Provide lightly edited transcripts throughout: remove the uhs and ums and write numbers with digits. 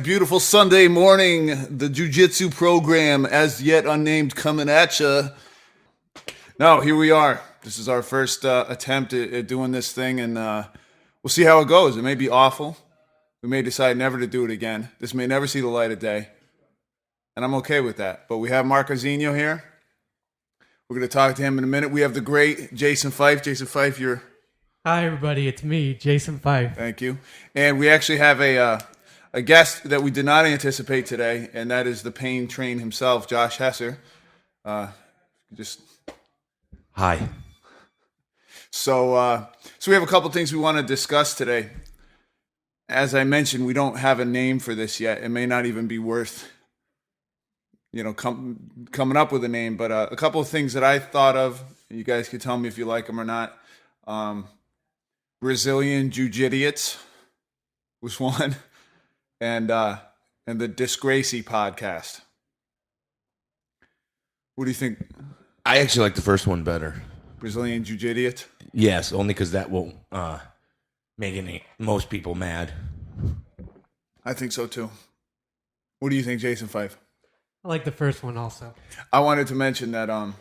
beautiful Sunday morning. The Jiu-Jitsu program, as yet unnamed, coming at you. No, here we are. This is our first attempt at doing this thing, and we'll see how it goes. It may be awful. We may decide never to do it again. This may never see the light of day, and I'm okay with that. But we have Markezinho here. We're going to talk to him in a minute. We have the great Jason Fife. Jason Fife, you're... Hi, everybody. It's me, Jason Fife. Thank you. And we actually have a guest that we did not anticipate today, and that is the pain train himself, Josh Hesser. Hi. So we have a couple things we want to discuss today. As I mentioned, we don't have a name for this yet. It may not even be worth, coming up with a name. But a couple of things that I thought of. You guys can tell me if you like them or not. Brazilian Jiu-Jidiots was one, and the Disgracie podcast. What do you think? I actually like the first one better. Brazilian Jiu-Jidiots? Yes, only because that will make most people mad. I think so too. What do you think, Jason Fife? I like the first one also. I wanted to mention that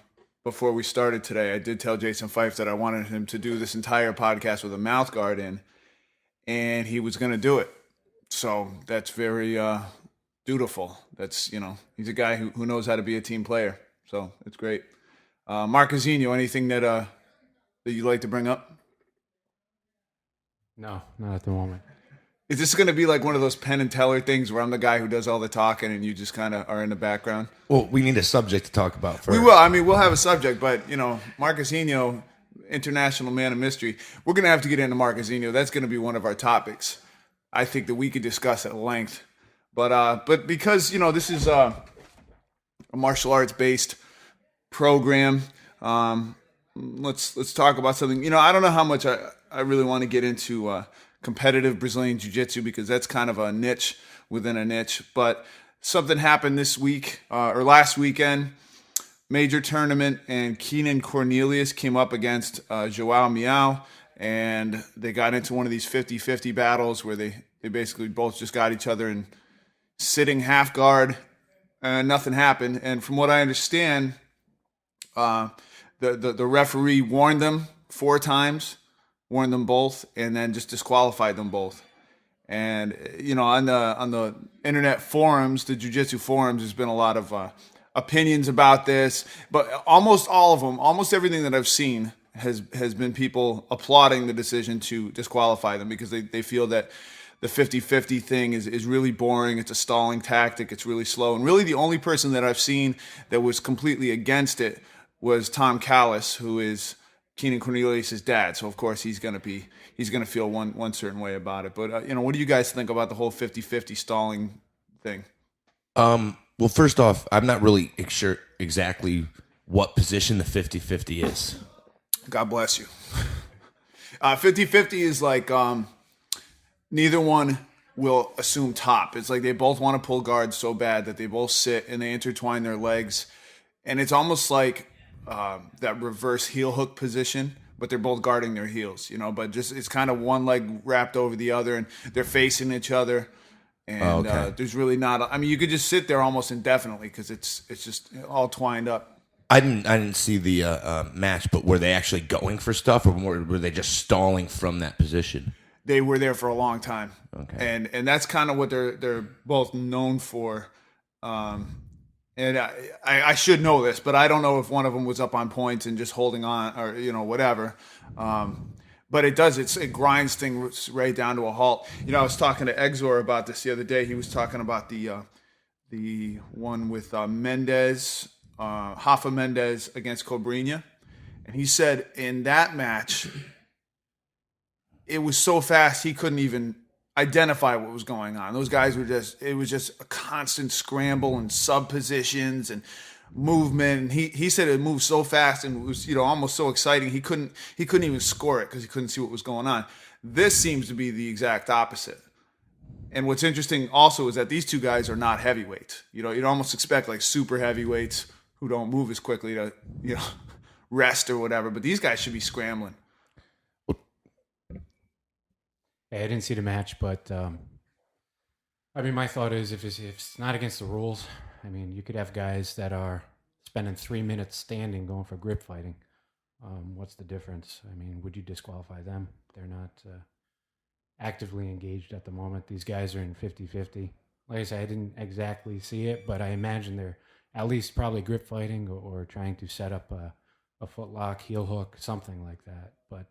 before we started today, I did tell Jason Fife that I wanted him to do this entire podcast with a mouth guard in, and he was going to do it. So that's very dutiful. That's, he's a guy who knows how to be a team player. So it's great. Markezinho, anything that you'd like to bring up? No, not at the moment. Is this going to be like one of those Penn and Teller things where I'm the guy who does all the talking and you just kind of are in the background? Well, we need a subject to talk about first. We will. I mean, we'll have a subject, but, Markezinho, international man of mystery, we're going to have to get into Markezinho. That's going to be one of our topics. I think that we could discuss at length. But because, this is a martial arts-based program, let's talk about something. I don't know how much I really want to get into competitive Brazilian Jiu-Jitsu because that's kind of a niche within a niche. But something happened this week or last weekend, major tournament, and Keenan Cornelius came up against Joao Miyao, and they got into one of these 50-50 battles where they basically both just got each other in sitting half guard, and nothing happened. And from what I understand, the referee warned them 4 times, warned them both, and then just disqualified them both. And on the internet forums, the jiu-jitsu forums, there's been a lot of opinions about this, but almost all of them, almost everything that I've seen has been people applauding the decision to disqualify them because they feel that the 50-50 thing is really boring. It's a stalling tactic. It's really slow. And really the only person that I've seen that was completely against it was Tom Callis, who is Keenan Cornelius' dad. So of course he's going to feel one certain way about it. But what do you guys think about the whole 50-50 stalling thing? Well, first off, I'm not really sure exactly what position the 50-50 is. God bless you. 50-50 is like neither one will assume top. It's like they both want to pull guard so bad that they both sit and they intertwine their legs. And it's almost like that reverse heel hook position, but they're both guarding their heels, but just it's kind of one leg wrapped over the other and they're facing each other. And there's really not, you could just sit there almost indefinitely because it's just all twined up. I didn't see the match, but were they actually going for stuff or were they just stalling from that position? They were there for a long time. Okay. And that's kind of what they're both known for. And I should know this, but I don't know if one of them was up on points and just holding on or, whatever. But it grinds things right down to a halt. I was talking to Exor about this the other day. He was talking about the one with Mendez, Rafa Mendez against Cobrinha. And he said in that match, it was so fast he couldn't even identify what was going on. Those guys it was just a constant scramble and sub positions and movement. And he said it moved so fast and it was, almost so exciting. He couldn't even score it because he couldn't see what was going on. This seems to be the exact opposite. And what's interesting also is that these two guys are not heavyweights. You'd almost expect like super heavyweights who don't move as quickly to, rest or whatever. But these guys should be scrambling. I didn't see the match, but I mean, my thought is if it's not against the rules, I mean, you could have guys that are spending 3 minutes standing going for grip fighting. What's the difference? I mean, would you disqualify them? They're not actively engaged at the moment. These guys are in 50-50. Like I said, I didn't exactly see it, but I imagine they're at least probably grip fighting or trying to set up a foot lock, heel hook, something like that. But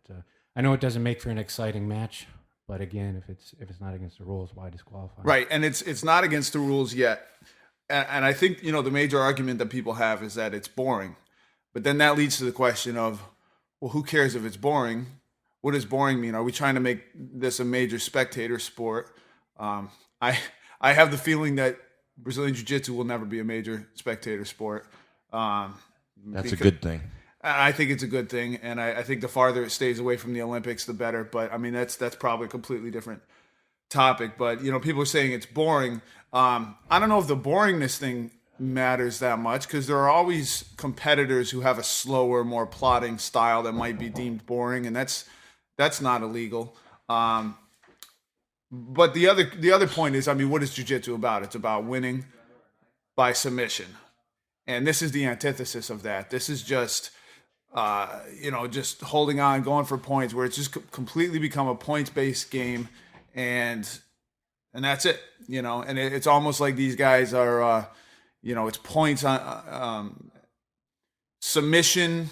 I know it doesn't make for an exciting match. But again, if it's not against the rules, why disqualify? Right, and it's not against the rules yet. And I think, the major argument that people have is that it's boring. But then that leads to the question of, well, who cares if it's boring? What does boring mean? Are we trying to make this a major spectator sport? I have the feeling that Brazilian Jiu-Jitsu will never be a major spectator sport. That's a good thing. I think it's a good thing, and I think the farther it stays away from the Olympics, the better. But I mean, that's probably a completely different topic. But people are saying it's boring. I don't know if the boringness thing matters that much, because there are always competitors who have a slower, more plodding style that might be deemed boring, and that's not illegal. But the other point is, I mean, what is jiu-jitsu about? It's about winning by submission, and this is the antithesis of that. This is just just holding on, going for points, where it's just completely become a points-based game, and that's it. And it's almost like these guys are, it's points on submission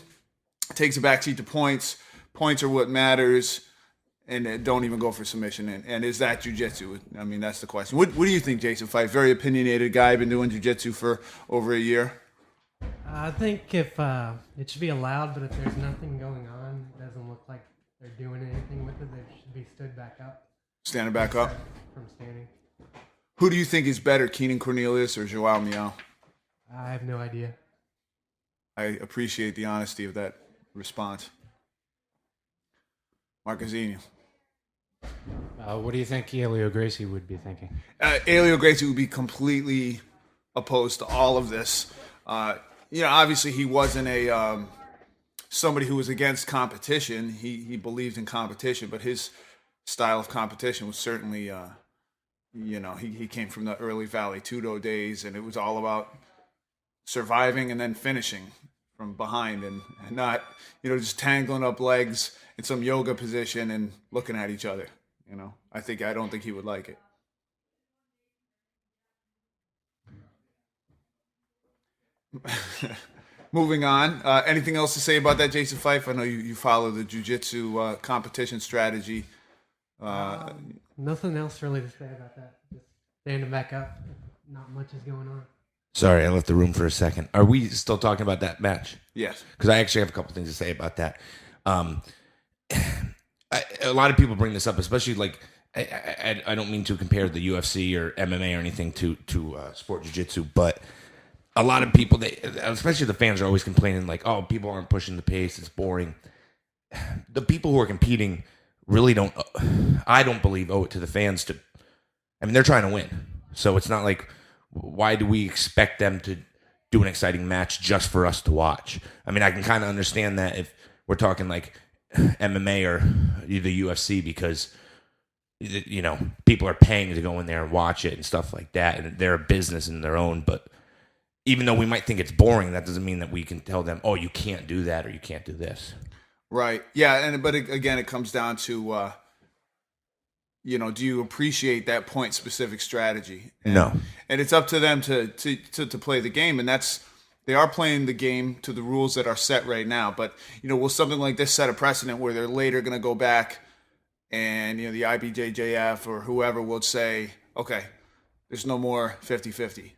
takes a backseat to points. Points are what matters, and don't even go for submission. And is that jiu-jitsu? I mean, that's the question. What do you think, Jason Fife? Very opinionated guy, been doing jiu-jitsu for over a year. I think if it should be allowed, but if there's nothing going on, it doesn't look like they're doing anything with it, they should be stood back up. Standing back up. From standing. Who do you think is better, Keenan Cornelius or Joao Miyao? I have no idea. I appreciate the honesty of that response. Markezinho. What do you think Helio Gracie would be thinking? Helio Gracie would be completely opposed to all of this. Obviously he wasn't somebody who was against competition. He believed in competition, but his style of competition was certainly, he came from the early Valley Tudo days, and it was all about surviving and then finishing from behind, and not, just tangling up legs in some yoga position and looking at each other. I don't think he would like it. Moving on. Anything else to say about that, Jason Fife? I know you follow the jiu-jitsu competition strategy. Nothing else really to say about that. Just standing back up. Not much is going on. Sorry, I left the room for a second. Are we still talking about that match? Yes. Because I actually have a couple things to say about that. A lot of people bring this up, especially like I don't mean to compare the UFC or MMA or anything to sport jiu-jitsu, but a lot of people, especially the fans, are always complaining like, "Oh, people aren't pushing the pace; it's boring." The people who are competing really don't. I don't believe owe it to the fans to. I mean, they're trying to win, so it's not like, why do we expect them to do an exciting match just for us to watch? I mean, I can kind of understand that if we're talking like MMA or the UFC, because people are paying to go in there and watch it and stuff like that, and they're a business in their own. But even though we might think it's boring, that doesn't mean that we can tell them, "Oh, you can't do that," or "You can't do this." Right. Yeah. But again, it comes down to, do you appreciate that point specific strategy? No. And it's up to them to play the game, and they are playing the game to the rules that are set right now. But will something like this set a precedent where they're later going to go back and the IBJJF or whoever will say, okay, there's no more 50-50.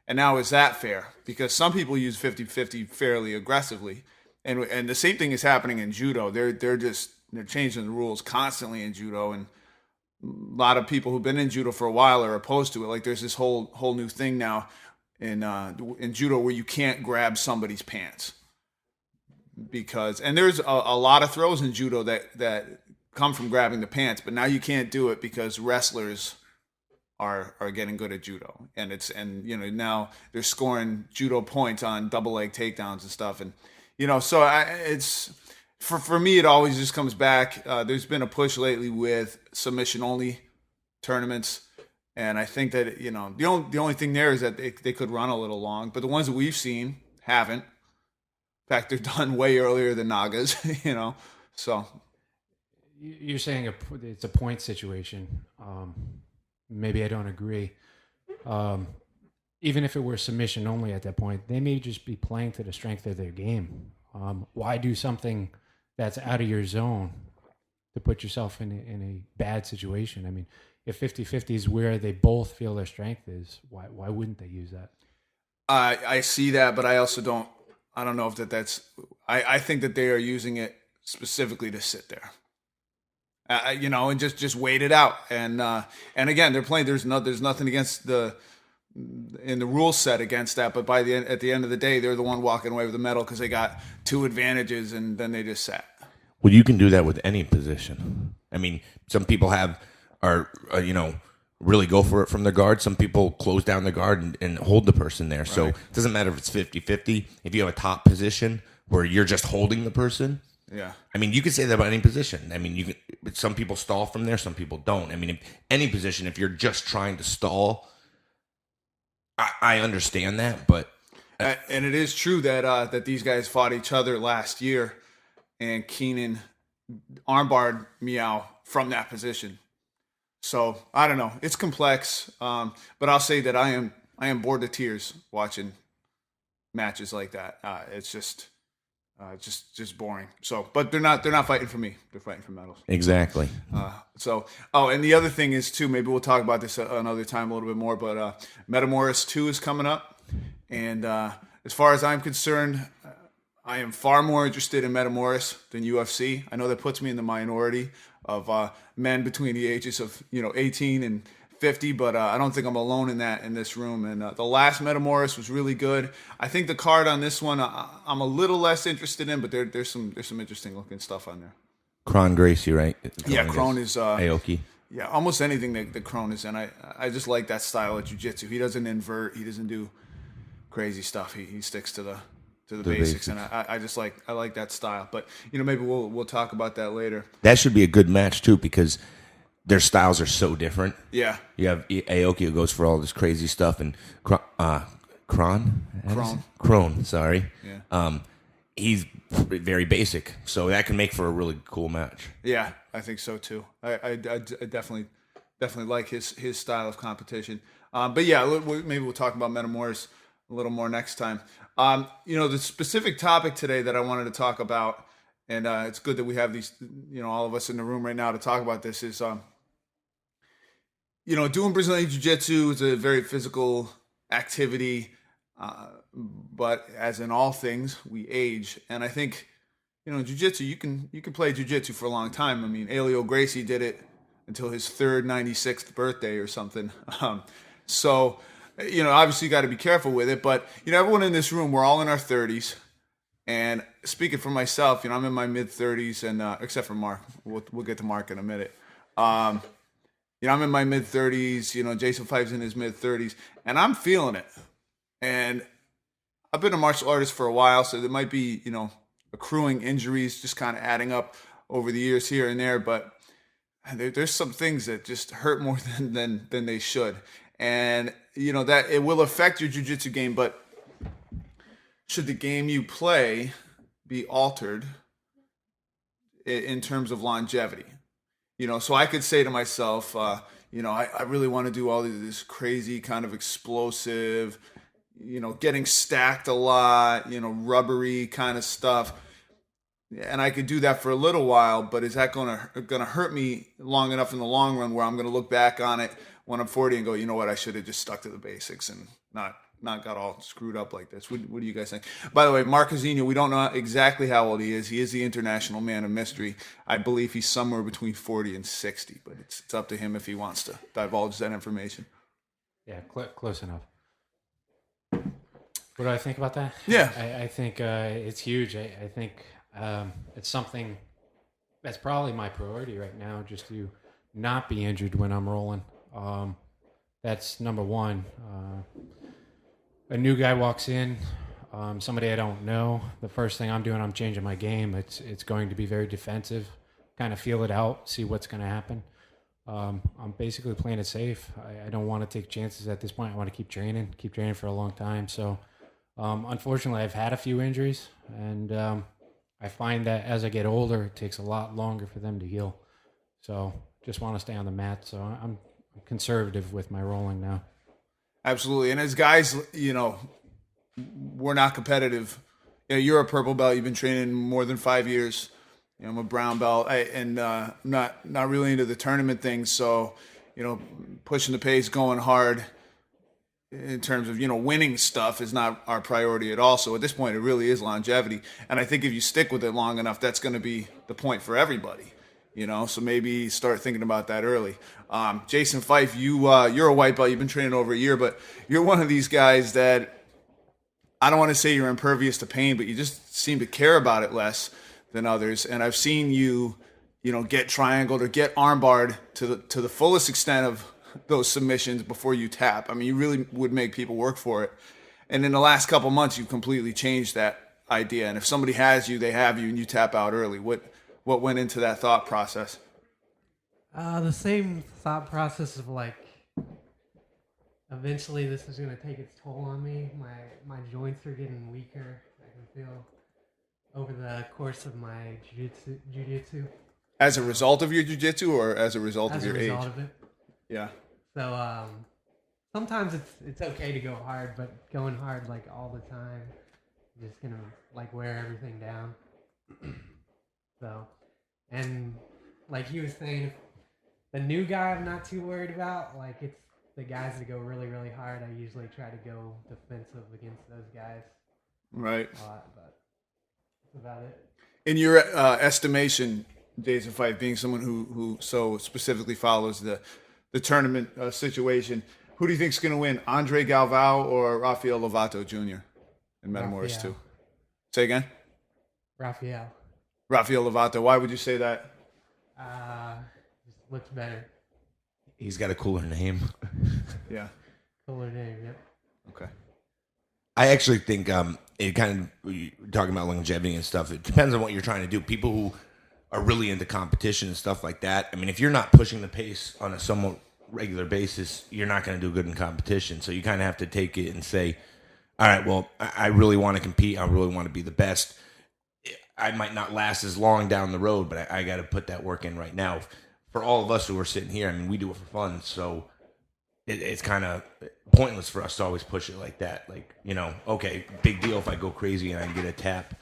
And now, is that fair? Because some people use 50-50 fairly aggressively, and the same thing is happening in judo. They're changing the rules constantly in judo, and a lot of people who've been in judo for a while are opposed to it. Like, there's this whole new thing now in judo where you can't grab somebody's pants, and there's a lot of throws in judo that come from grabbing the pants, but now you can't do it because wrestlers are getting good at judo, and now they're scoring judo points on double leg takedowns and stuff, and so it's for me, it always just comes back. There's been a push lately with submission only tournaments, And I think that, the only thing there is that they could run a little long, but the ones that we've seen haven't. In fact, they're done way earlier than Nagas, So You're saying it's a point situation. Maybe I don't agree. Even if it were submission only at that point, they may just be playing to the strength of their game. Why do something that's out of your zone to put yourself in a bad situation? I mean, if 50-50 is where they both feel their strength is, why wouldn't they use that? I see that, but I also don't. I don't know if that's. I think that they are using it specifically to sit there, and just wait it out. And again, they're playing. There's nothing against in the rule set against that. But at the end of the day, they're the one walking away with the medal because they got 2 advantages, and then they just sat. Well, you can do that with any position. I mean, some people really go for it from their guard. Some people close down the guard and hold the person there. Right. So it doesn't matter if it's 50-50. If you have a top position where you're just holding the person. Yeah. I mean, you could say that about any position. I mean, some people stall from there. Some people don't. I mean, any position, if you're just trying to stall, I understand that. But and it is true that these guys fought each other last year, and Keenan armbarred Miyao from that position. So I don't know. It's complex, but I'll say that I am bored to tears watching matches like that. It's just boring. So, but they're not fighting for me. They're fighting for medals. Exactly. And the other thing is too. Maybe we'll talk about this another time a little bit more. But Metamoris 2 is coming up, and as far as I'm concerned, I am far more interested in Metamoris than UFC. I know that puts me in the minority of men between the ages of 18 and 50, but I don't think I'm alone in this room. And the last Metamoris was really good. I think the card on this one I'm a little less interested in, but there's some interesting looking stuff on there. Kron Gracie, right? Kron is Aoki. Yeah, almost anything that Kron is in. I just like that style of jiu-jitsu. He doesn't invert. He doesn't do crazy stuff. He sticks to the basics, and I just like that style. But maybe we'll talk about that later. That should be a good match too, because their styles are so different. Yeah, you have Aoki who goes for all this crazy stuff, and Kron. Sorry, yeah. He's very basic, so that can make for a really cool match. Yeah, I think so too. I definitely like his style of competition. But yeah, maybe we'll talk about Metamoris a little more next time. The specific topic today that I wanted to talk about, and it's good that we have these, all of us in the room right now to talk about this, is, doing Brazilian Jiu-Jitsu is a very physical activity, but as in all things, we age. And I think, Jiu-Jitsu, you can play Jiu-Jitsu for a long time. I mean, Helio Gracie did it until his 96th birthday or something. So obviously you got to be careful with it, but everyone in this room, we're all in our 30s. And speaking for myself, I'm in my mid 30s, and except for Mark, we'll get to Mark in a minute. I'm in my mid 30s. Jason Fife's in his mid 30s, and I'm feeling it. And I've been a martial artist for a while, so there might be accruing injuries just kind of adding up over the years here and there. But there's some things that just hurt more than they should. And that it will affect your jiu-jitsu game, but should the game you play be altered in terms of longevity? So I could say to myself, I really want to do all this crazy kind of explosive, getting stacked a lot, rubbery kind of stuff. And I could do that for a little while, but is that going to hurt me long enough in the long run where I'm going to look back on it when I'm 40 and go, you know what, I should have just stuck to the basics and not got all screwed up like this. What do you guys think? By the way, Markezinho, we don't know exactly how old he is. He is the international man of mystery. I believe he's somewhere between 40 and 60, but it's up to him if he wants to divulge that information. Yeah, close enough. What do I think about that? Yeah. I think it's huge. I think it's something that's probably my priority right now, just to not be injured when I'm rolling. That's number one. A new guy walks in, somebody I don't know. The first thing I'm doing, I'm changing my game. It's going to be very defensive, kind of feel it out, see what's going to happen. I'm basically playing it safe. I don't want to take chances at this point. I want to keep training for a long time. So, unfortunately, I've had a few injuries, and I find that as I get older, it takes a lot longer for them to heal. So, just want to stay on the mat. So, I'm conservative with my rolling now. Absolutely. And as guys, we're not competitive. You're a purple belt. You've been training more than 5 years. I'm a brown belt, and I'm not really into the tournament thing. So, pushing the pace, going hard in terms of winning stuff is not our priority at all. So at this point, it really is longevity. And I think if you stick with it long enough, that's going to be the point for everybody. So maybe start thinking about that early. Jason Fife, you're a white belt. You've been training over a year, but you're one of these guys that I don't want to say you're impervious to pain, but you just seem to care about it less than others. And I've seen you, get triangled or get armbarred to the fullest extent of those submissions before you tap. I mean, you really would make people work for it. And in the last couple months, you've completely changed that idea. And if somebody has you, they have you, and you tap out early. What went into that thought process? The same thought process of eventually this is going to take its toll on me. My joints are getting weaker. I can feel over the course of my jiu-jitsu. As a result of your jiu-jitsu or as a result of your age? As a result of it. Yeah. So sometimes it's okay to go hard, but going hard all the time is just gonna wear everything down. So, and like he was saying, the new guy I'm not too worried about. It's the guys that go really, really hard. I usually try to go defensive against those guys. Right. A lot, but that's about it. In your estimation, Jason Fife, being someone who so specifically follows the tournament situation, who do you think is going to win, Andre Galvao or Rafael Lovato Jr. in Metamoris 2? Say again? Rafael Lovato. Why would you say that? Just looks better. He's got a cooler name. Yeah. Cooler name, yep. Okay. I actually think it kind of, talking about longevity and stuff, it depends on what you're trying to do. People who are really into competition and stuff like that, I mean, if you're not pushing the pace on a somewhat regular basis, you're not going to do good in competition. So you kind of have to take it and say, all right, well, I really want to compete. I really want to be the best. I might not last as long down the road, but I got to put that work in right now. For all of us who are sitting here, I mean, we do it for fun. So it's kind of pointless for us to always push it like that. Okay, big deal if I go crazy and I get a tap,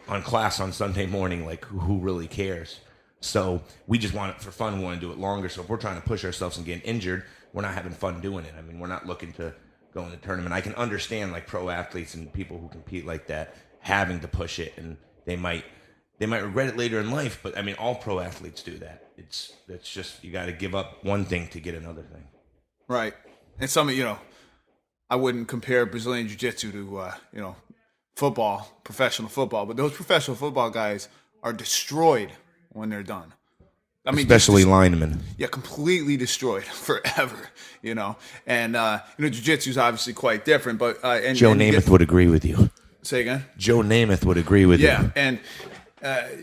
on class on Sunday morning, who really cares? So we just want it for fun. We want to do it longer. So if we're trying to push ourselves and get injured, we're not having fun doing it. I mean, we're not looking to go in the tournament. I can understand pro athletes and people who compete like that having to push it, and they might regret it later in life. But I mean, all pro athletes do that. That's just, you got to give up one thing to get another thing. Right. And some, I wouldn't compare Brazilian Jiu-Jitsu to, football, professional football, but those professional football guys are destroyed when they're done. I mean, especially linemen. Yeah, completely destroyed forever, And, Jiu-Jitsu is obviously quite different, but... and Joe Namath would agree with you. Say again? Joe Namath would agree with you. Yeah,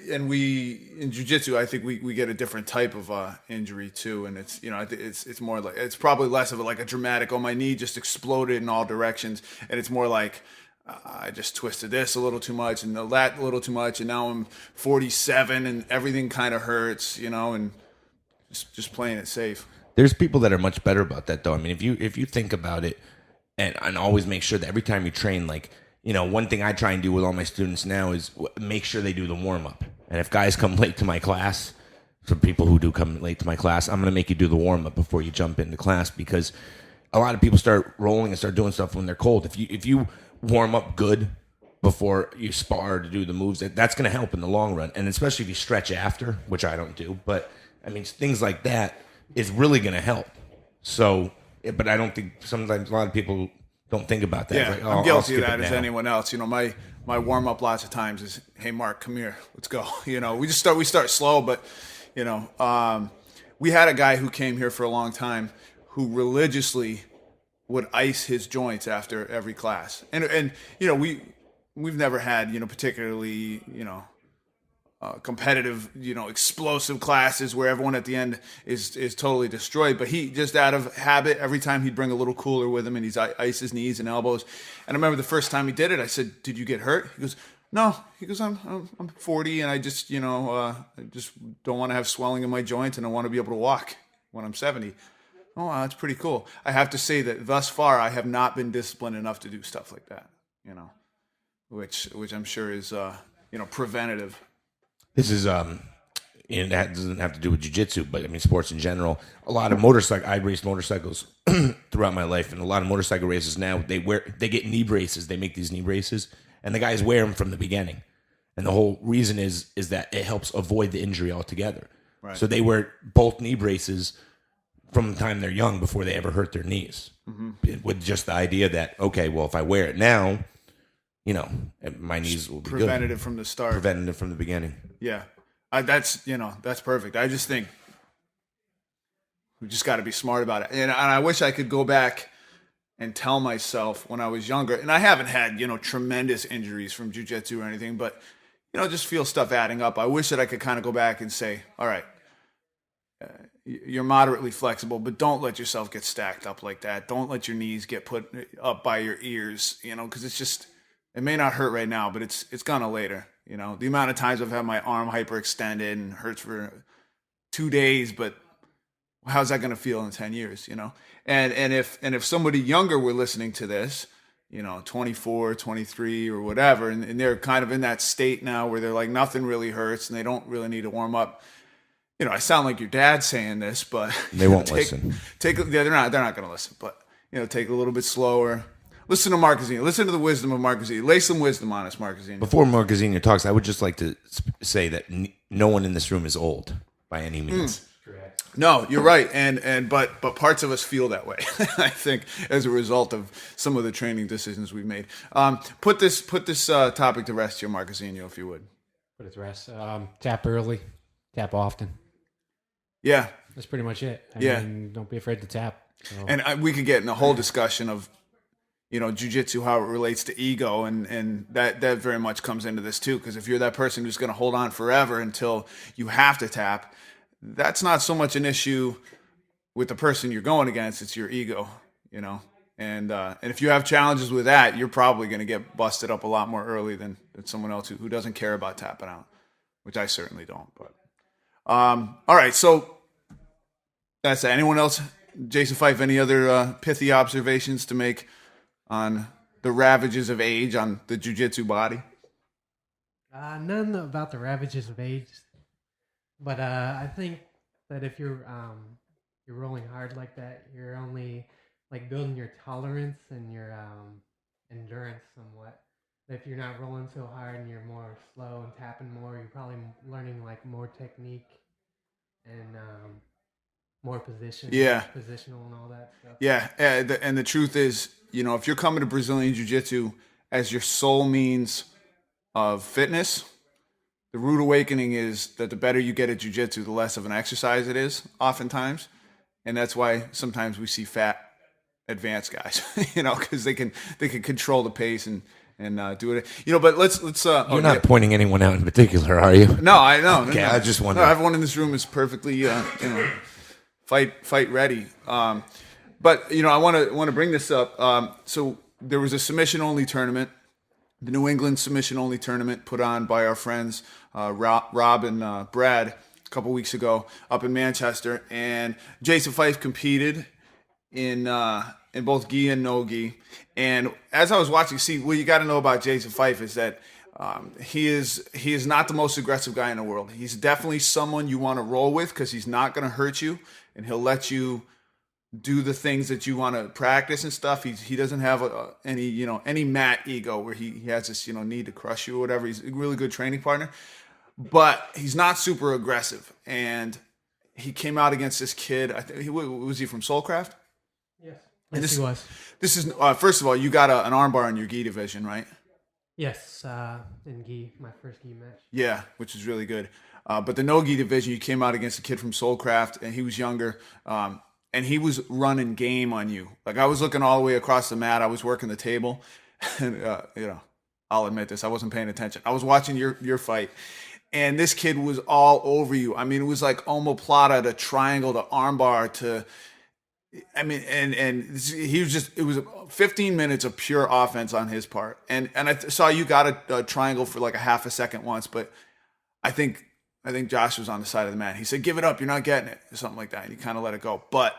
and we, in Jiu-Jitsu, I think we get a different type of injury, too, and it's, it's more it's probably less of a dramatic, my knee just exploded in all directions, and it's more I just twisted this a little too much and that a little too much, and now I'm 47 and everything kind of hurts, and just playing it safe. There's people that are much better about that, though. I mean, if you think about it, and always make sure that every time you train, one thing I try and do with all my students now is make sure they do the warm-up. And if guys come late to my class, for people who do come late to my class, I'm going to make you do the warm-up before you jump into class, because a lot of people start rolling and start doing stuff when they're cold. If you warm up good before you spar to do the moves, that's going to help in the long run. And especially if you stretch after, which I don't do. But, I mean, things like that is really going to help. So, but I don't think sometimes a lot of people don't think about that. Yeah, I'm guilty of that as anyone else. My warm-up lots of times is, hey, Mark, come here. Let's go. We start slow, but, we had a guy who came here for a long time who religiously would ice his joints after every class. And we've never had, particularly, competitive, explosive classes where everyone at the end is totally destroyed. But he just out of habit, every time he'd bring a little cooler with him and he'd ice his knees and elbows. And I remember the first time he did it, I said, "Did you get hurt?" He goes, "No." He goes, I'm 40 and I just, I just don't want to have swelling in my joints and I want to be able to walk when I'm 70. Oh, wow, that's pretty cool. I have to say that thus far I have not been disciplined enough to do stuff like that, which I'm sure is, preventative. This is and that doesn't have to do with jiu-jitsu, but I mean sports in general. A lot of I raced motorcycles throughout my life, and a lot of motorcycle races now they get knee braces. They make these knee braces, and the guys wear them from the beginning. And the whole reason is that it helps avoid the injury altogether. Right. So they wear both knee braces from the time they're young before they ever hurt their knees, with just the idea that, okay, well, if I wear it now, my knees will be preventative from the start. Preventative from the beginning. Yeah. That's perfect. I just think we just got to be smart about it. And I wish I could go back and tell myself when I was younger, and I haven't had, tremendous injuries from jiu-jitsu or anything, but, just feel stuff adding up. I wish that I could kind of go back and say, all right, you're moderately flexible, but don't let yourself get stacked up like that. Don't let your knees get put up by your ears, because it may not hurt right now, but it's gonna later. The amount of times I've had my arm hyperextended and hurts for 2 days, but how's that gonna feel in 10 years? And if somebody younger were listening to this, 24, 23 or whatever, and they're kind of in that state now where they're like, nothing really hurts and they don't really need to warm up. I sound like your dad saying this, but they won't listen. They're not going to listen, but take it a little bit slower. Listen to Markezinho. Listen to the wisdom of Markezinho. Lay some wisdom on us, Markezinho. Before Markezinho talks, I would just like to say that no one in this room is old by any means. Correct. No, you're right, but parts of us feel that way. I think as a result of some of the training decisions we've made. Put this topic to rest here, Markezinho, if you would. Put it to rest. Tap early, tap often. Yeah, That's pretty much it. I Yeah. mean, don't be afraid to tap. So, and we could get in a whole discussion of jiu-jitsu, how it relates to ego, and that very much comes into this too. Because if you're that person who's going to hold on forever until you have to tap, that's not so much an issue with the person you're going against. It's your ego, And if you have challenges with that, you're probably going to get busted up a lot more early than someone else who doesn't care about tapping out, which I certainly don't. But all right, so that's it. Anyone else? Jason Fife, any other pithy observations to make on the ravages of age on the jiu-jitsu body? None about the ravages of age, but I think that if you're rolling hard like that, you're only like building your tolerance and your endurance somewhat. If you're not rolling so hard and you're more slow and tapping more, you're probably learning like more technique and more position, positional and all that stuff. Yeah, and the truth is, if you're coming to Brazilian Jiu-Jitsu as your sole means of fitness, the rude awakening is that the better you get at Jiu-Jitsu, the less of an exercise it is, oftentimes. And that's why sometimes we see fat, advanced guys, because they can control the pace and do it. But let's. You're not pointing anyone out in particular, are you? No, I know. Okay, no. I just wonder. No, everyone in this room is perfectly, fight ready. But I want to bring this up. So there was a submission only tournament, the New England submission only tournament put on by our friends Rob and Brad a couple weeks ago up in Manchester, and Jason Fife competed in both gi and no gi. And as I was watching, what you got to know about Jason Fife is that he is not the most aggressive guy in the world. He's definitely someone you want to roll with because he's not going to hurt you, and he'll let you do the things that you want to practice and stuff. He doesn't have any mat ego where he has this need to crush you or whatever. He's a really good training partner, but he's not super aggressive. And he came out against this kid. I think was he from Soulcraft? Yes. And Yes, he was. This is first of all, you got an armbar in your gi division, right? Yes, in gi, my first gi match. Yeah, which is really good. But the no gi division, you came out against a kid from Soulcraft, and he was younger. And he was running game on you. Like, I was looking all the way across the mat. I was working the table. And, I'll admit this. I wasn't paying attention. I was watching your fight. and this kid was all over you. I mean, it was like omoplata to triangle to armbar to, I mean, and he was just, it was 15 minutes of pure offense on his part. And I saw you got a triangle for like a half a second once, but I think Josh was on the side of the mat. He said, "Give it up, you're not getting it," or something like that. And you kind of let it go. But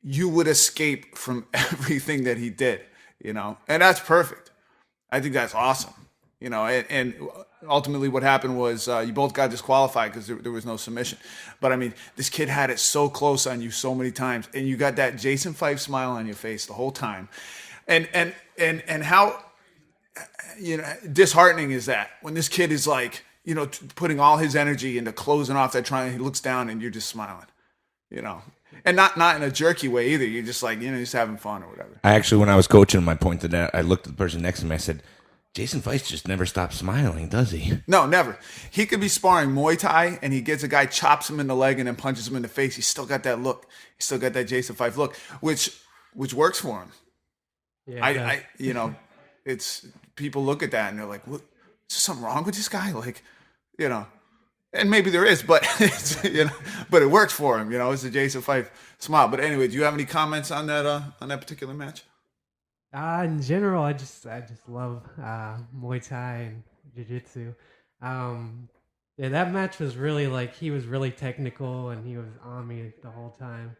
you would escape from everything that he did, and that's perfect. I think that's awesome, and ultimately what happened was you both got disqualified because there was no submission. But I mean, this kid had it so close on you so many times, and you got that Jason Fife smile on your face the whole time. And how, disheartening is that when this kid is like, putting all his energy into closing off that triangle, he looks down and you're just smiling, and not in a jerky way either. You're just like, just having fun or whatever. I actually, when I was coaching him, I pointed out, I looked at the person next to me, I said, Jason Fife just never stops smiling, does he? No, never. He could be sparring Muay Thai and he gets a guy, chops him in the leg and then punches him in the face. He's still got that look. He's still got that Jason Fife look, which works for him. Yeah, It's people look at that and they're like, "What? Is there something wrong with this guy?" Like, and maybe there is, but it's, but it works for him. It's the Jason Fife smile. But anyway, do you have any comments on that particular match? In general, I just love Muay Thai and Jiu-Jitsu. Yeah, that match was really he was really technical and he was on me the whole time.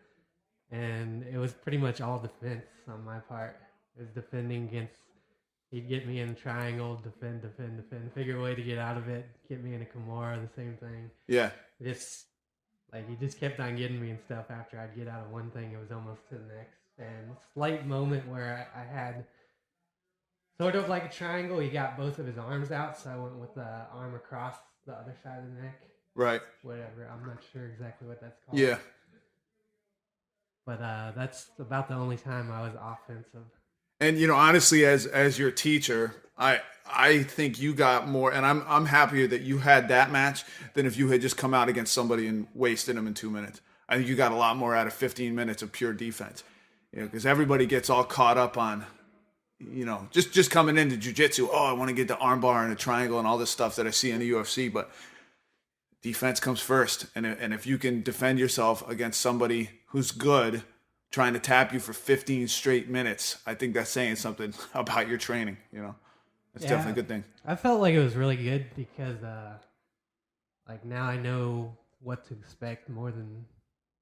And it was pretty much all defense on my part. It was defending against, he'd get me in a triangle, defend, figure a way to get out of it, get me in a Kimura, the same thing. Yeah. Just, he just kept on getting me and stuff. After I'd get out of one thing, it was almost to the next. And a slight moment where I had sort of like a triangle. He got both of his arms out, so I went with the arm across the other side of the neck. Right. Whatever. I'm not sure exactly what that's called. Yeah. But that's about the only time I was offensive. And honestly, as your teacher, I think you got more, and I'm happier that you had that match than if you had just come out against somebody and wasted them in 2 minutes. I think you got a lot more out of 15 minutes of pure defense. Because everybody gets all caught up on, just coming into jiu-jitsu. Oh, I want to get the armbar and a triangle and all this stuff that I see in the UFC. But defense comes first. And if you can defend yourself against somebody who's good, trying to tap you for 15 straight minutes, I think that's saying something about your training. That's definitely a good thing. I felt like it was really good because, now I know what to expect more than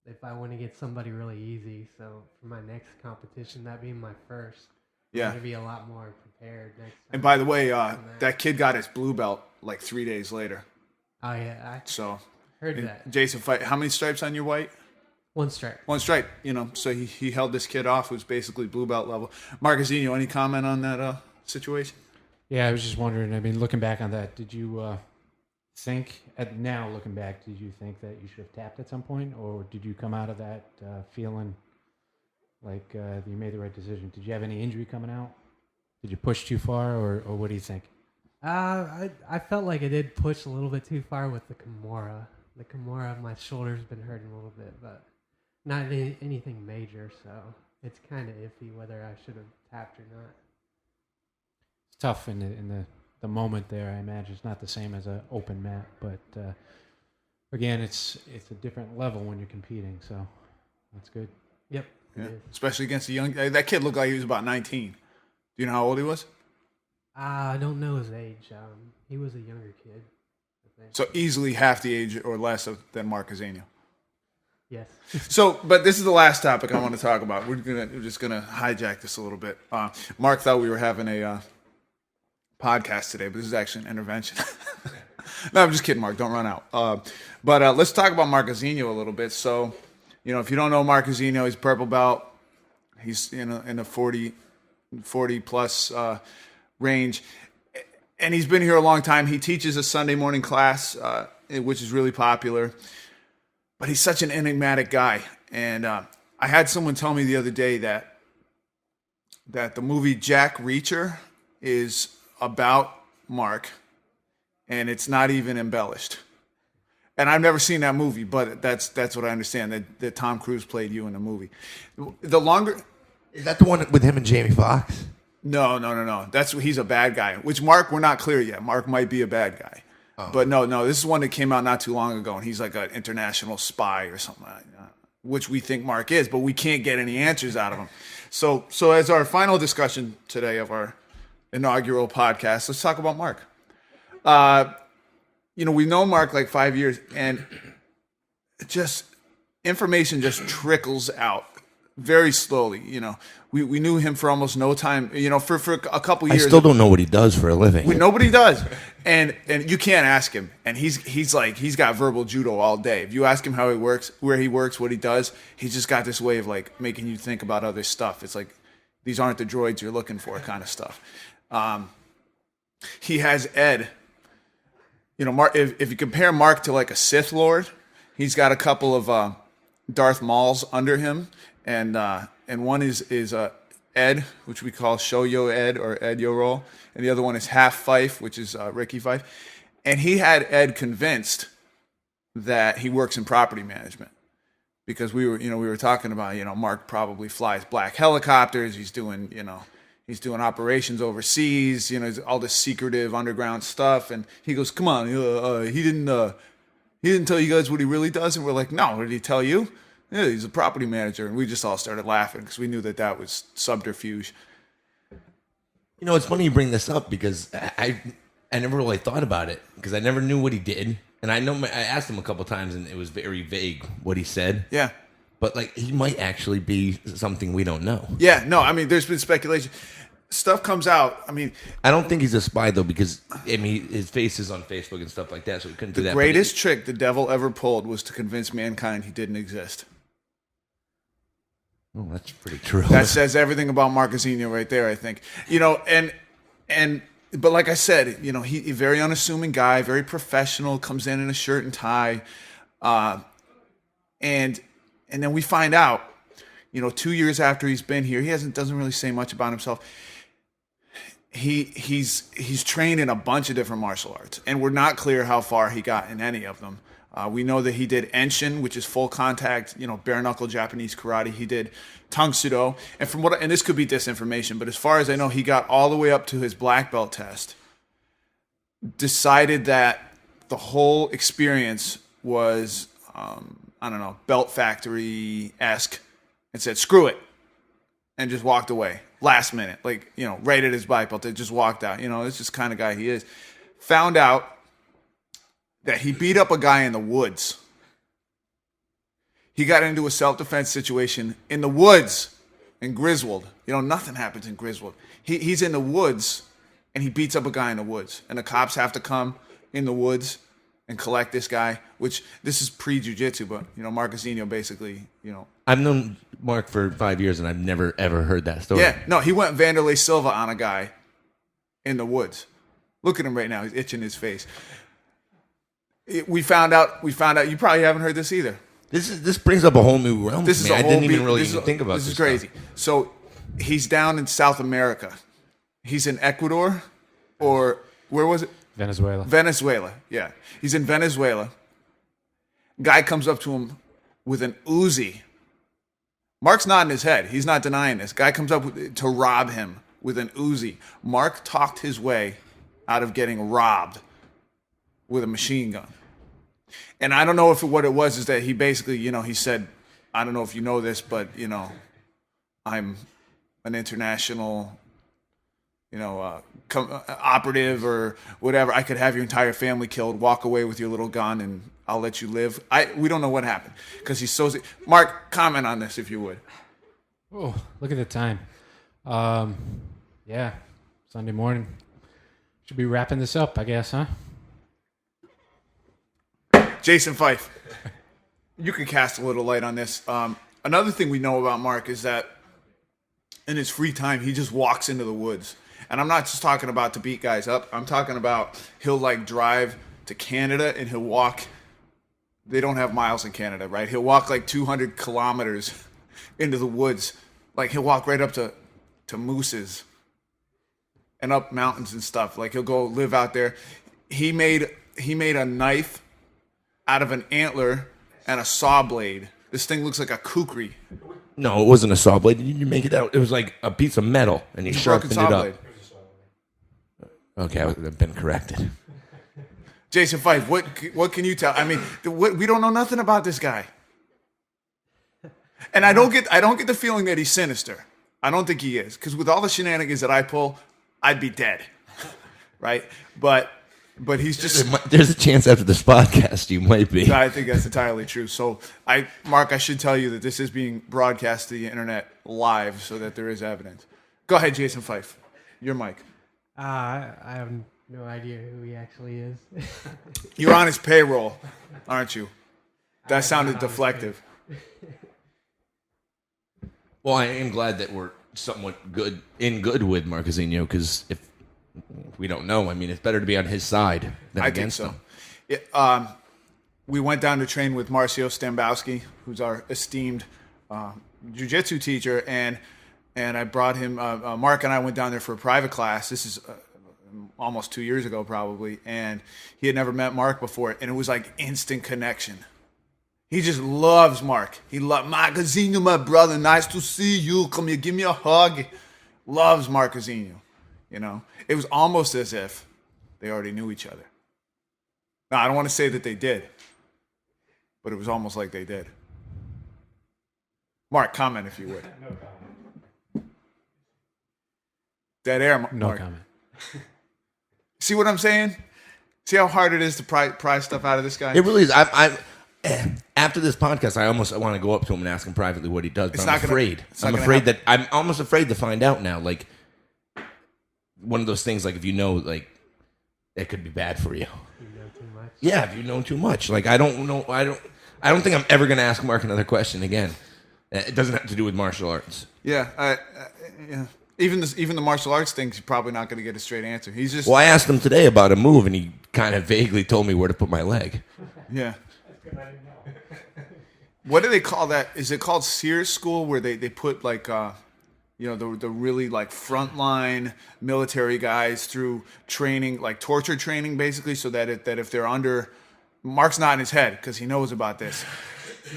if I want to get somebody really easy. So for my next competition, that being my first, I'm going to be a lot more prepared next time. And by the way, that kid got his blue belt like 3 days later. Oh, yeah. So heard that. Jason Fife, how many stripes on your white? One stripe. One stripe, so he held this kid off who's basically blue belt level. Markezinho, any comment on that situation? Yeah, I was just wondering, looking back on that, did you think, looking back, did you think that you should have tapped at some point, or did you come out of that feeling like you made the right decision? Did you have any injury coming out? Did you push too far, or what do you think? I felt like I did push a little bit too far with the Kimura. The Kimura, my shoulder's been hurting a little bit, but not anything major, so it's kind of iffy whether I should have tapped or not. It's tough in the moment there. I imagine it's not the same as an open mat, but again, it's a different level when you're competing, so that's good. Yep. Yeah. Especially against a young. That kid looked like he was about 19. Do you know how old he was? I don't know his age. He was a younger kid, I think. So easily half the age or less than Markezinho. Yes. So, but this is the last topic I want to talk about. We're just gonna hijack this a little bit. Mark thought we were having a podcast today, but this is actually an intervention. No, I'm just kidding, Mark. Don't run out. But let's talk about Markezinho a little bit. So, if you don't know Markezinho, he's purple belt. He's in the 40 plus range, and he's been here a long time. He teaches a Sunday morning class, which is really popular. But he's such an enigmatic guy, and I had someone tell me the other day that the movie Jack Reacher is about Mark, and it's not even embellished. And I've never seen that movie, but that's what I understand, that Tom Cruise played you in the movie. The longer... Is that the one with him and Jamie Foxx? No. He's a bad guy, which Mark, we're not clear yet. Mark might be a bad guy. But no, this is one that came out not too long ago, and he's like an international spy or something like that, which we think Mark is, but we can't get any answers out of him. So as our final discussion today of our inaugural podcast, let's talk about Mark. We've known Mark like 5 years, and just information just trickles out very slowly. We knew him for almost no time. For a couple years. I still don't know what he does for a living. Nobody does, and you can't ask him. And he's got verbal judo all day. If you ask him how he works, where he works, what he does, he's just got this way of like making you think about other stuff. It's like these aren't the droids you're looking for, kind of stuff. He has Ed. Mark. If you compare Mark to like a Sith Lord, he's got a couple of Darth Mauls under him, and one is Ed, which we call Shoyo Ed or Ed Yorol, and the other one is Half Fife, which is Ricky Fife. And he had Ed convinced that he works in property management because we were talking about Mark probably flies black helicopters. He's doing operations overseas. All this secretive underground stuff. And he goes, "Come on, he didn't tell you guys what he really does." And we're like, "No, what did he tell you?" "Yeah, he's a property manager." And we just all started laughing because we knew that was subterfuge. It's funny you bring this up because I never really thought about it because I never knew what he did. And I asked him a couple times and it was very vague what he said. Yeah. But like he might actually be something we don't know. Yeah, no, I mean, there's been speculation. Stuff comes out. I mean, I don't think he's a spy though because his face is on Facebook and stuff like that, so we couldn't do that. The greatest trick the devil ever pulled was to convince mankind he didn't exist. Oh, that's pretty true. That says everything about Markezinho right there, I think. But like I said, he's a very unassuming guy, very professional, comes in a shirt and tie. And then we find out, 2 years after he's been here, doesn't really say much about himself. He's trained in a bunch of different martial arts, and we're not clear how far he got in any of them. We know that he did Enshin, which is full contact, bare knuckle Japanese karate. He did Tang Sudo, and this could be disinformation, but as far as I know, he got all the way up to his black belt test. Decided that the whole experience was, belt factory-esque, and said, "Screw it," and just walked away. Last minute, right at his black belt, they just walked out. It's just the kind of guy he is. Found out that he beat up a guy in the woods. He got into a self-defense situation in the woods in Griswold. Nothing happens in Griswold. He's in the woods, and he beats up a guy in the woods. And the cops have to come in the woods and collect this guy, which this is pre-jiu-jitsu, but, Markezinho basically, I've known Mark for 5 years, and I've never, ever heard that story. Yeah, no, he went Vanderlei Silva on a guy in the woods. Look at him right now. He's itching his face. We found out. You probably haven't heard this either. This brings up a whole new realm. This is I a whole didn't even really even think about this. This is crazy. So he's down in South America. He's in Ecuador, or where was it? Venezuela. Venezuela. Yeah, he's in Venezuela. Guy comes up to him with an Uzi. Mark's nodding his head. He's not denying this. Guy comes up to rob him with an Uzi. Mark talked his way out of getting robbed with a machine gun. And I don't know if what it was is that he basically, he said, "I don't know if you know this, but, I'm an international, operative or whatever. I could have your entire family killed, walk away with your little gun, and I'll let you live." We don't know what happened because he's so... Mark, comment on this if you would. Oh, look at the time. Yeah, Sunday morning. Should be wrapping this up, I guess, huh? Jason Fife, you can cast a little light on this. Another thing we know about Mark is that in his free time, he just walks into the woods. And I'm not just talking about to beat guys up. I'm talking about he'll drive to Canada and he'll walk. They don't have miles in Canada, right? He'll walk 200 kilometers into the woods. He'll walk right up to mooses and up mountains and stuff. He'll go live out there. He made a knife out of an antler and a saw blade. This thing looks like a kukri. No, it wasn't a saw blade. You make it out. It was like a piece of metal, and you sharpened it up. Blade. Okay, I've been corrected. Jason Fife, what can you tell? I mean, we don't know nothing about this guy, and I don't get the feeling that he's sinister. I don't think he is, because with all the shenanigans that I pull, I'd be dead, right? But he's just. There's a chance after this podcast you might be. I think that's entirely true. So, Mark, I should tell you that this is being broadcast to the internet live, so that there is evidence. Go ahead, Jason Fife. Your mic. I have no idea who he actually is. You're on his payroll, aren't you? That I'm sounded not on his deflective. Well, I am glad that we're somewhat good with Markezinho, because if we don't know, I mean, it's better to be on his side than I against think so. him. We went down to train with Marcio Stambowski, who's our esteemed jiu-jitsu teacher, and I brought him. Mark and I went down there for a private class. This is almost 2 years ago, probably, and he had never met Mark before, and it was like instant connection. He just loves Mark. He loves Markezinho, my brother. Nice to see you. Come here, give me a hug. Loves Markezinho. You know, it was almost as if they already knew each other. Now, I don't want to say that they did, but it was almost like they did. Mark, comment if you would. No comment. Dead air, Mark. No comment. See what I'm saying? See how hard it is to pry stuff out of this guy? It really is. I'm after this podcast, I want to go up to him and ask him privately what he does, but I'm afraid. I'm almost afraid to find out now. Like, one of those things, like, if you know, like, it could be bad for you. You know too much. Yeah, if you know too much. Like, I don't know. I don't think I'm ever going to ask Mark another question again. It doesn't have to do with martial arts. Yeah, yeah. Even the martial arts things, you're probably not going to get a straight answer. He's just. Well, I asked him today about a move, and he kind of vaguely told me where to put my leg. Yeah. What do they call that? Is it called Sears School, where they put like the really like frontline military guys through training, like torture training, basically, so that if they're under, Mark's nodding his head because he knows about this,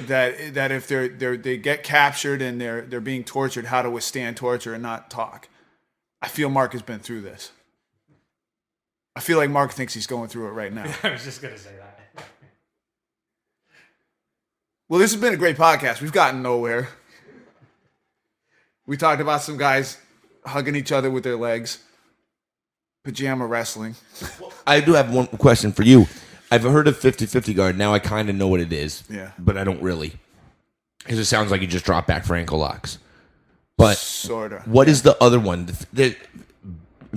that if they get captured and they're being tortured, how to withstand torture and not talk. I feel Mark has been through this. I feel like Mark thinks he's going through it right now. I was just gonna say that. Well, this has been a great podcast. We've gotten nowhere. We talked about some guys hugging each other with their legs. Pajama wrestling. I do have one question for you. I've heard of 50-50 guard. Now I kind of know what it is. Yeah. But I don't really. Because it sounds like you just drop back for ankle locks. But Sorta. what is the other one? It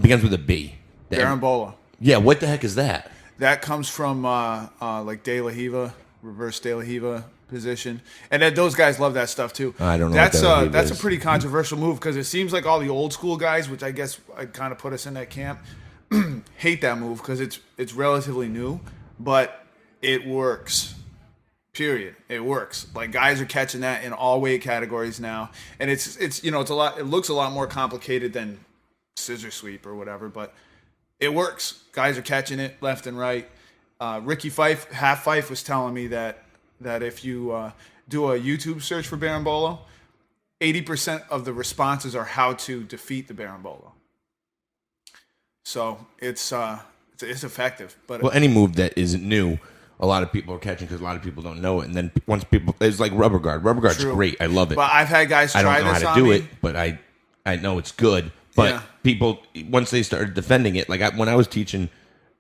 begins with a B. Berimbolos. Yeah, what the heck is that? That comes from like De La Riva, reverse De La Riva position, and then those guys love that stuff too. I don't know. That's what De La Riva that's a is. pretty controversial move because it seems like all the old school guys, which I guess I'd kind of put us in that camp, hate that move because it's relatively new, but it works. Period. It works. Like guys are catching that in all weight categories now, and it's a lot. It looks a lot more complicated than scissor sweep or whatever, but it works. Guys are catching it left and right. Ricky Fife, Half Fife, was telling me that if you do a YouTube search for Berimbolos, 80% of the responses are how to defeat the Berimbolos. So it's effective. But Well, any move that isn't new, a lot of people are catching because a lot of people don't know it. And then once people, it's like rubber guard. Rubber guard's True. great. I love it. But I've had guys try I don't know this how on to do me. it, but I know it's good. But Yeah. people, once they started defending it, like when I was teaching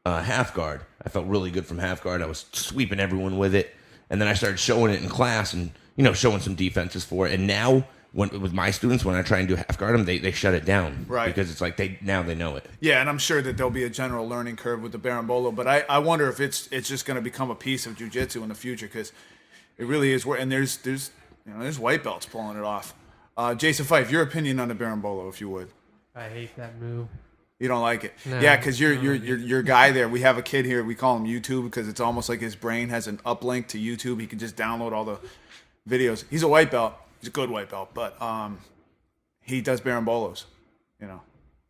half guard, I felt really good from half guard. I was sweeping everyone with it. And then I started showing it in class and, showing some defenses for it. And now, with my students, when I try and do half guard them, they shut it down. Right. Because it's like they know it. Yeah, and I'm sure that there'll be a general learning curve with the Berimbolos, but I wonder if it's just going to become a piece of jiu-jitsu in the future because it really is. And there's white belts pulling it off. Jason Fife, your opinion on the Berimbolos, if you would. I hate that move. You don't like it, No. yeah? Because your guy there. We have a kid here. We call him YouTube because it's almost like his brain has an uplink to YouTube. He can just download all the videos. He's a white belt. He's a good white belt, but he does Berimbolos,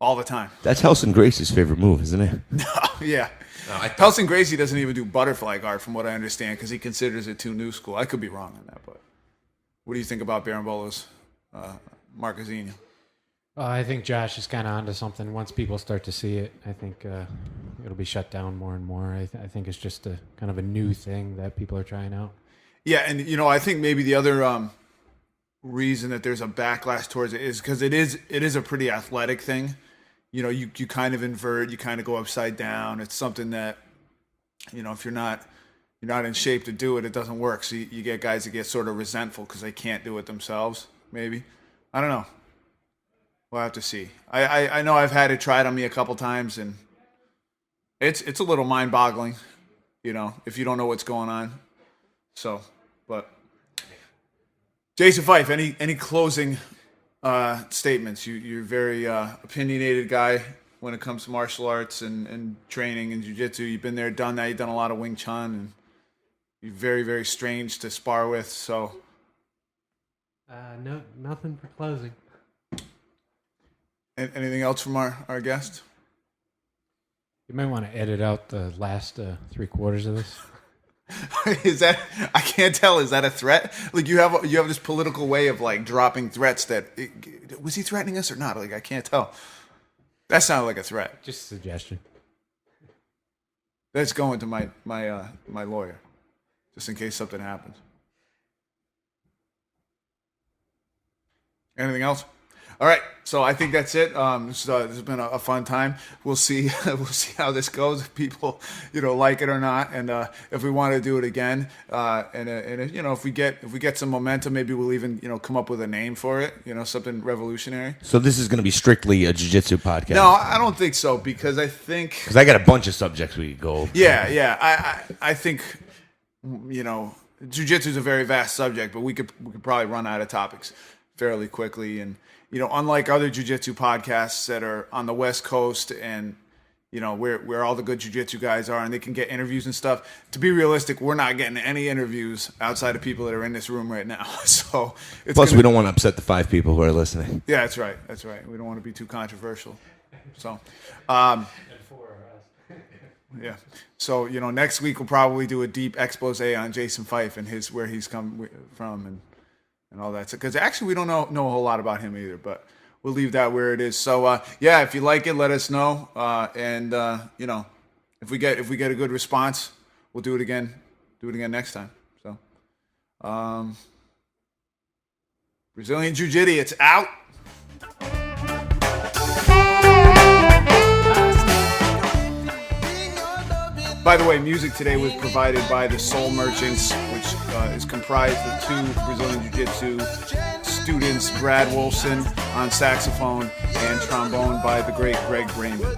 all the time. That's Helson Gracie's favorite move, isn't it? Yeah. Helson Gracie doesn't even do butterfly guard, from what I understand, because he considers it too new school. I could be wrong on that, but what do you think about Berimbolos, Markezinho? I think Josh is kind of onto something. Once people start to see it, I think it'll be shut down more and more. I think it's just a kind of a new thing that people are trying out. Yeah, and I think maybe the other reason that there's a backlash towards it is because it is a pretty athletic thing. You kind of invert, you kind of go upside down. It's something that if you're not in shape to do it, it doesn't work. So you get guys that get sort of resentful because they can't do it themselves. Maybe, I don't know. We'll have to see. I know I've had it tried on me a couple times, and it's a little mind-boggling, if you don't know what's going on. So, but Jason Fife, any closing statements? You're a very opinionated guy when it comes to martial arts and training and jiu-jitsu. You've been there, done that. You've done a lot of Wing Chun, and you're very, very strange to spar with. So, no, nothing for closing. anything else from our guest? You might want to edit out the last 3/4 of this. Is that, I can't tell, is that a threat? Like you have this political way of like dropping threats that was he threatening us or not? Like I can't tell. That sounded like a threat. Just a suggestion. Let's go into my lawyer, just in case something happens. Anything else? All right, so I think that's it. This has been a fun time. We'll see how this goes. If people like it or not, and if we want to do it again, and if we get some momentum, maybe we'll even come up with a name for it. Something revolutionary. So this is going to be strictly a jiu-jitsu podcast. No, I don't think so because I think because I got a bunch of subjects we could go over. Yeah. I think jiu-jitsu is a very vast subject, but we could probably run out of topics fairly quickly. And unlike other jiu-jitsu podcasts that are on the West Coast and where all the good jiu-jitsu guys are and they can get interviews and stuff, to be realistic, we're not getting any interviews outside of people that are in this room right now. So plus we don't want to upset the 5 people who are listening. Yeah, that's right. We don't want to be too controversial. So yeah. So next week we'll probably do a deep expose on Jason Fife and where he's come from and all that. Because actually we don't know a whole lot about him either, but we'll leave that where it is. So if you like it, let us know. And if we get a good response, we'll do it again. Do it again next time. So Brazilian Jiu-Jidiots out. By the way, music today was provided by the Soul Merchants, which is comprised of 2 Brazilian Jiu-Jitsu students, Brad Wolfson on saxophone and trombone by the great Greg Brayman.